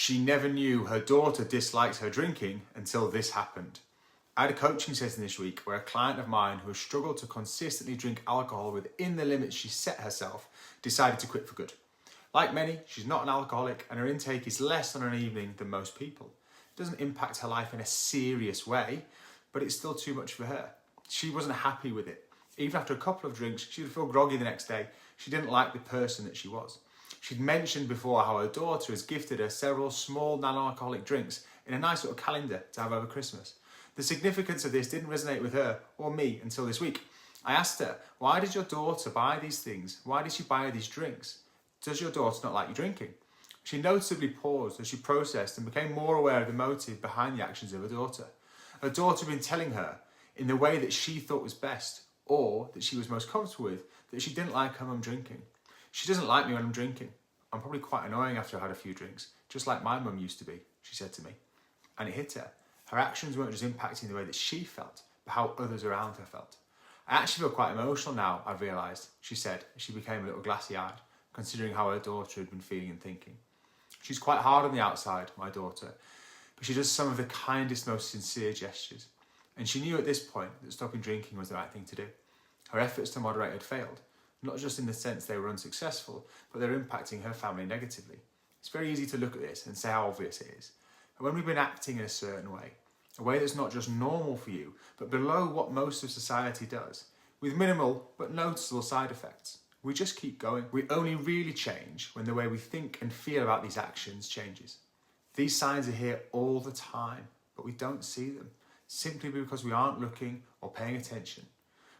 She never knew her daughter dislikes her drinking until this happened. I had a coaching session this week where a client of mine who has struggled to consistently drink alcohol within the limits she set herself decided to quit for good. Like many, she's not an alcoholic and her intake is less on an evening than most people. It doesn't impact her life in a serious way, but it's still too much for her. She wasn't happy with it. Even after a couple of drinks, she would feel groggy the next day. She didn't like the person that she was. She'd mentioned before how her daughter has gifted her several small non-alcoholic drinks in a nice little calendar to have over Christmas. The significance of this didn't resonate with her or me until this week. I asked her, why did your daughter buy these things? Why did she buy these drinks? Does your daughter not like you drinking? She noticeably paused as she processed and became more aware of the motive behind the actions of her daughter. Her daughter had been telling her, in the way that she thought was best, or that she was most comfortable with, that she didn't like her mum drinking. She doesn't like me when I'm drinking. I'm probably quite annoying after I had a few drinks, just like my mum used to be, she said to me. And it hit her. Her actions weren't just impacting the way that she felt, but how others around her felt. I actually feel quite emotional now, I've realised, she said, as she became a little glassy-eyed, considering how her daughter had been feeling and thinking. She's quite hard on the outside, my daughter, but she does some of the kindest, most sincere gestures. And she knew at this point that stopping drinking was the right thing to do. Her efforts to moderate had failed, not just in the sense they were unsuccessful, but they were impacting her family negatively. It's very easy to look at this and say how obvious it is. And when we've been acting in a certain way, a way that's not just normal for you, but below what most of society does, with minimal but noticeable side effects, we just keep going. We only really change when the way we think and feel about these actions changes. These signs are here all the time, but we don't see them, simply because we aren't looking or paying attention.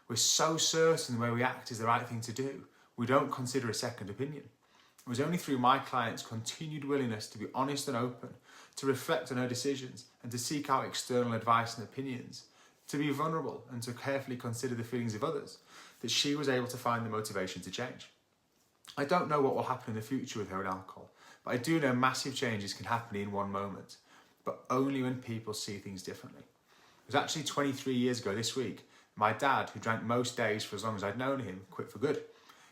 We're so certain the way we act is the right thing to do, we don't consider a second opinion. It was only through my client's continued willingness to be honest and open, to reflect on her decisions and to seek out external advice and opinions, to be vulnerable and to carefully consider the feelings of others, that she was able to find the motivation to change. I don't know what will happen in the future with her and alcohol, but I do know massive changes can happen in one moment, but only when people see things differently. It was actually 23 years ago this week, my dad, who drank most days for as long as I'd known him, quit for good.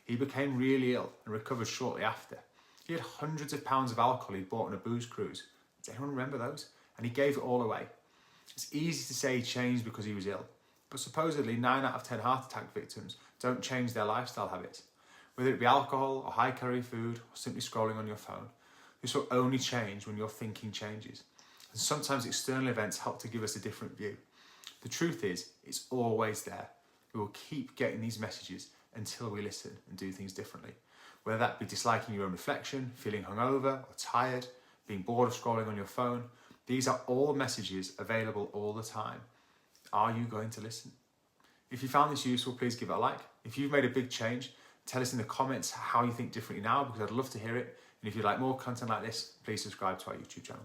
He became really ill and recovered shortly after. He had hundreds of pounds of alcohol he'd bought on a booze cruise. Does anyone remember those? And he gave it all away. It's easy to say he changed because he was ill, but supposedly 9 out of 10 heart attack victims don't change their lifestyle habits. Whether it be alcohol or high-calorie food or simply scrolling on your phone, this will only change when your thinking changes. And sometimes external events help to give us a different view. The truth is, it's always there. We will keep getting these messages until we listen and do things differently. Whether that be disliking your own reflection, feeling hungover or tired, being bored of scrolling on your phone, these are all messages available all the time. Are you going to listen? If you found this useful, please give it a like. If you've made a big change, tell us in the comments how you think differently now, because I'd love to hear it. And if you'd like more content like this, please subscribe to our YouTube channel.